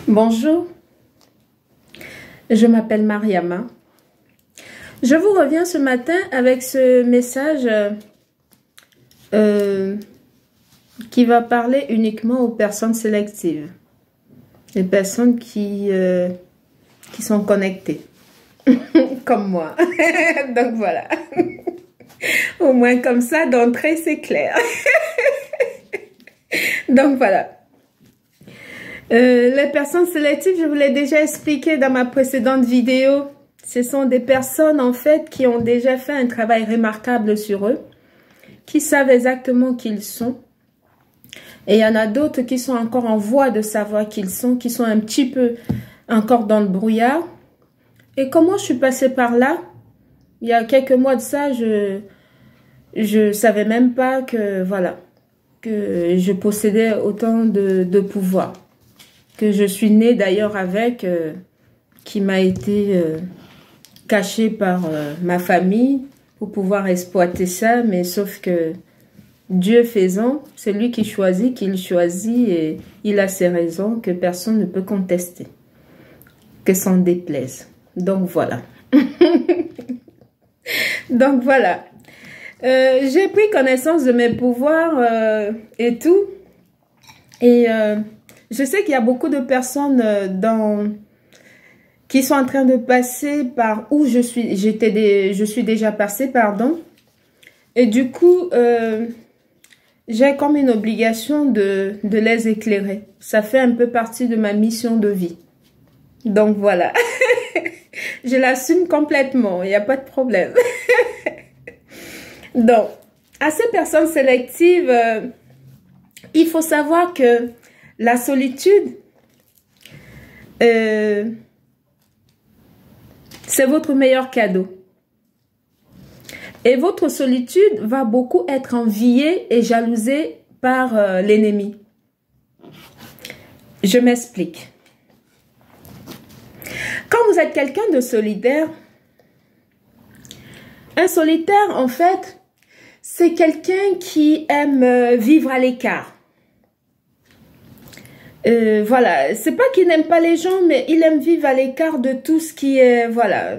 Bonjour, je m'appelle Mariama. Je vous reviens ce matin avec ce message qui va parler uniquement aux personnes sélectives, les personnes qui sont connectées, comme moi. Donc voilà, au moins comme ça, d'entrée, c'est clair. Donc voilà. Les personnes sélectives, je vous l'ai déjà expliqué dans ma précédente vidéo. Ce sont des personnes en fait qui ont déjà fait un travail remarquable sur eux, qui savent exactement qui ils sont. Et il y en a d'autres qui sont encore en voie de savoir qui ils sont, qui sont un petit peu encore dans le brouillard. Et comment je suis passée par là? Il y a quelques mois de ça, je savais même pas que voilà, que je possédais autant de pouvoir. Que je suis née d'ailleurs avec, qui m'a été caché par ma famille pour pouvoir exploiter ça, mais sauf que Dieu faisant, c'est lui qui choisit, qu'il choisit et il a ses raisons que personne ne peut contester, que s'en déplaise. Donc voilà. Donc voilà. J'ai pris connaissance de mes pouvoirs et tout, et je sais qu'il y a beaucoup de personnes qui sont en train de passer par où je suis déjà passée, pardon. Et du coup, j'ai comme une obligation de les éclairer. Ça fait un peu partie de ma mission de vie. Donc voilà. Je l'assume complètement, il n'y a pas de problème. Donc, à ces personnes sélectives, il faut savoir que la solitude, c'est votre meilleur cadeau. Et votre solitude va beaucoup être enviée et jalousée par l'ennemi. Je m'explique. Quand vous êtes quelqu'un de solitaire, un solitaire, en fait, c'est quelqu'un qui aime vivre à l'écart. Voilà, c'est pas qu'il n'aime pas les gens, mais il aime vivre à l'écart de tout ce qui est, voilà,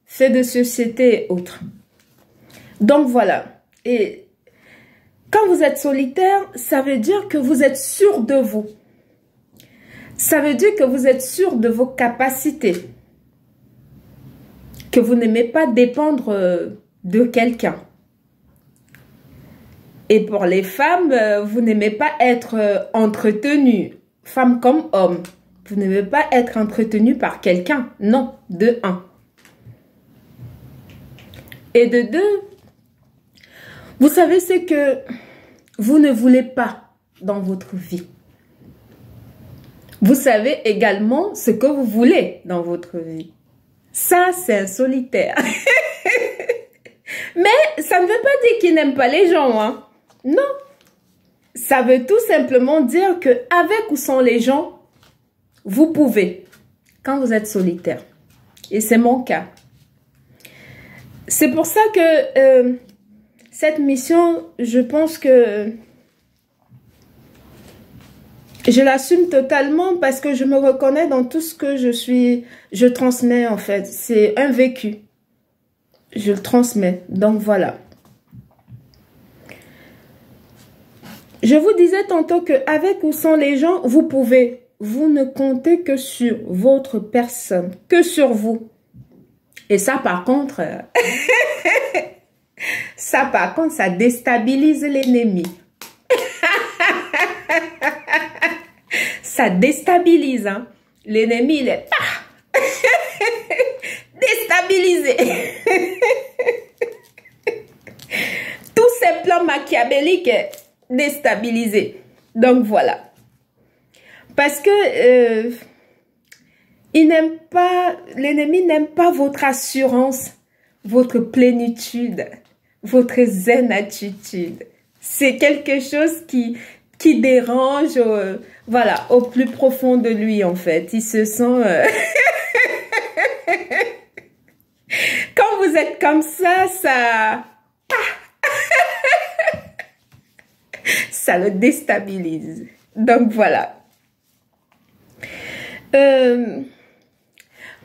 fait de société et autres. Donc voilà, et quand vous êtes solitaire, ça veut dire que vous êtes sûr de vous. Ça veut dire que vous êtes sûr de vos capacités, que vous n'aimez pas dépendre de quelqu'un. Et pour les femmes, vous n'aimez pas être entretenue, femme comme homme. Vous n'aimez pas être entretenue par quelqu'un. Non, de un. Et de deux, vous savez ce que vous ne voulez pas dans votre vie. Vous savez également ce que vous voulez dans votre vie. Ça, c'est un solitaire. Mais ça ne veut pas dire qu'il n'aime pas les gens, hein. Non, ça veut tout simplement dire que avec ou sans les gens, vous pouvez, quand vous êtes solitaire. Et c'est mon cas. C'est pour ça que cette mission, je pense que je l'assume totalement parce que je me reconnais dans tout ce que je transmets en fait. C'est un vécu. Je le transmets. Donc voilà. Je vous disais tantôt qu'avec ou sans les gens, vous pouvez. Vous ne comptez que sur votre personne, que sur vous. Et ça, par contre, ça déstabilise l'ennemi. Ça déstabilise, hein. L'ennemi, il est déstabilisé. Tous ces plans machiavéliques déstabilisés. Donc voilà. Parce que l'ennemi n'aime pas votre assurance, votre plénitude, votre zen attitude. C'est quelque chose qui dérange, voilà, au plus profond de lui en fait. Il se sent... Quand vous êtes comme ça, ça le déstabilise. Donc voilà.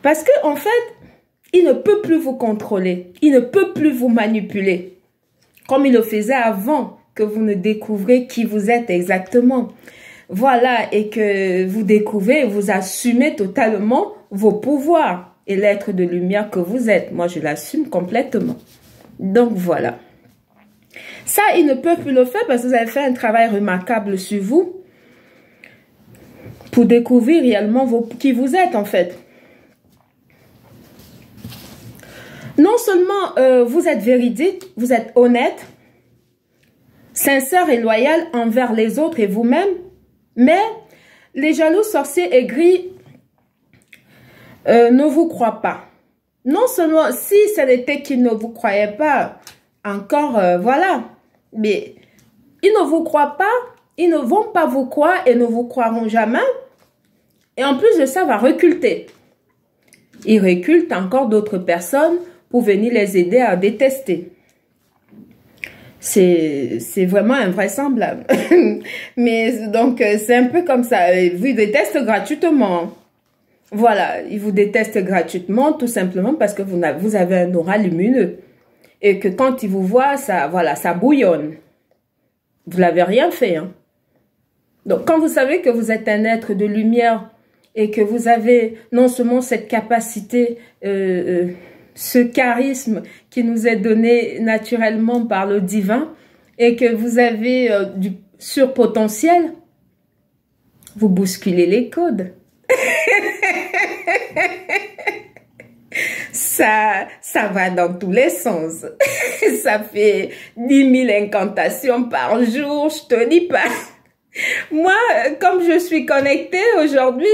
Parce que en fait, il ne peut plus vous contrôler. Il ne peut plus vous manipuler. Comme il le faisait avant que vous ne découvrez qui vous êtes exactement. Voilà, et que vous découvrez et vous assumez totalement vos pouvoirs et l'être de lumière que vous êtes. Moi, je l'assume complètement. Donc, voilà. Ça, il ne peut plus le faire parce que vous avez fait un travail remarquable sur vous pour découvrir réellement qui vous êtes, en fait. Non seulement vous êtes véridique, vous êtes honnête, sincère et loyal envers les autres et vous-même, mais les jaloux sorciers aigris ne vous croient pas. Non seulement, si ce n'était qu'ils ne vous croyaient pas, encore, voilà. Mais ils ne vous croient pas, ils ne vont pas vous croire et ne vous croiront jamais. Et en plus de ça, va reculter. Ils recultent encore d'autres personnes pour venir les aider à détester. C'est vraiment invraisemblable. Mais donc, c'est un peu comme ça. Ils vous détestent gratuitement. Voilà, ils vous détestent gratuitement, tout simplement parce que vous avez un aura lumineux. Et que quand ils vous voient, ça, voilà, ça bouillonne. Vous n'avez rien fait. Hein. Donc, quand vous savez que vous êtes un être de lumière et que vous avez non seulement cette capacité, ce charisme qui nous est donné naturellement par le divin et que vous avez du surpotentiel, vous bousculez les codes. Ça va dans tous les sens. Ça fait 10 000 incantations par jour, je te dis pas. Moi, comme je suis connectée aujourd'hui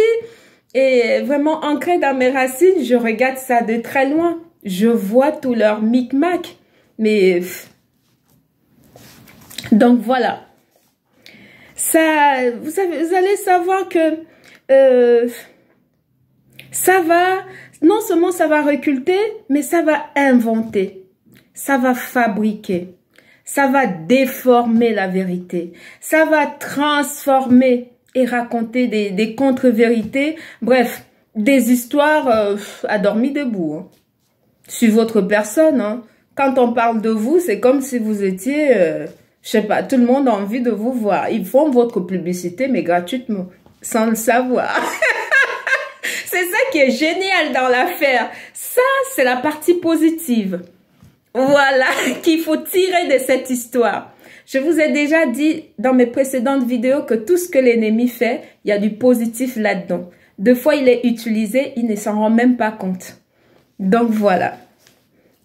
et vraiment ancrée dans mes racines, je regarde ça de très loin. Je vois tout leur micmac. Mais donc voilà. Ça, vous allez savoir que ça va, non seulement ça va reculter, mais ça va inventer, ça va fabriquer, ça va déformer la vérité, ça va transformer et raconter des contre-vérités, bref, des histoires à dormir debout, hein, sur votre personne. Hein. Quand on parle de vous, c'est comme si vous étiez, je sais pas, tout le monde a envie de vous voir. Ils font votre publicité, mais gratuitement, sans le savoir. C'est ça qui est génial dans l'affaire. Ça, c'est la partie positive. Voilà, qu'il faut tirer de cette histoire. Je vous ai déjà dit dans mes précédentes vidéos que tout ce que l'ennemi fait, il y a du positif là-dedans. Deux fois, il est utilisé, il ne s'en rend même pas compte. Donc, voilà.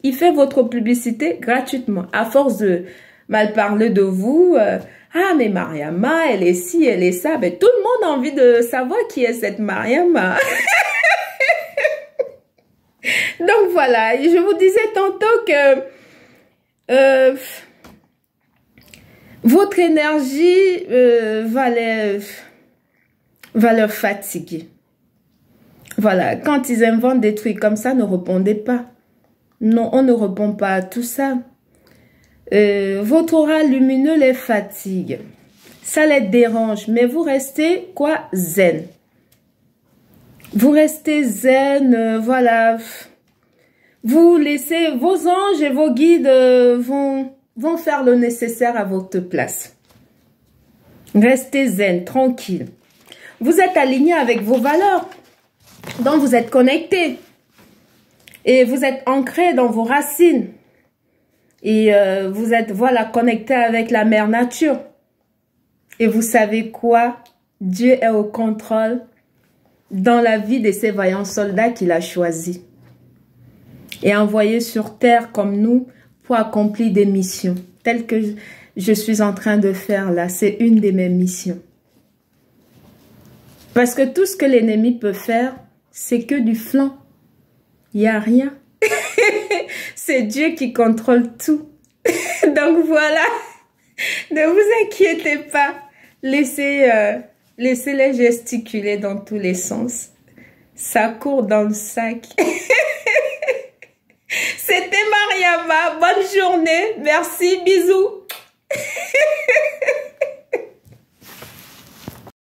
Il fait votre publicité gratuitement. À force de mal parler de vous, ah, mais Mariama, elle est ci, elle est ça. Mais tout le monde a envie de savoir qui est cette Mariama. Donc voilà, je vous disais tantôt que votre énergie va leur fatiguer. Voilà, quand ils inventent des trucs comme ça, ne répondez pas. Non, on ne répond pas à tout ça. Votre aura lumineux les fatigue. Ça les dérange, mais vous restez quoi? Zen. Vous restez zen, voilà. Vous laissez vos anges et vos guides vont faire le nécessaire à votre place. Restez zen, tranquille. Vous êtes aligné avec vos valeurs. Donc vous êtes connecté. Et vous êtes ancré dans vos racines. Et vous êtes, voilà, connecté avec la mère nature. Et vous savez quoi? Dieu est au contrôle dans la vie de ces vaillants soldats qu'il a choisis. Et envoyés sur terre comme nous pour accomplir des missions. Telles que je suis en train de faire là. C'est une de mes missions. Parce que tout ce que l'ennemi peut faire, c'est que du flanc. Il n'y a rien. C'est Dieu qui contrôle tout. Donc voilà. Ne vous inquiétez pas. Laissez-les gesticuler dans tous les sens. Ça court dans le sac. C'était Mariama. Bonne journée. Merci. Bisous.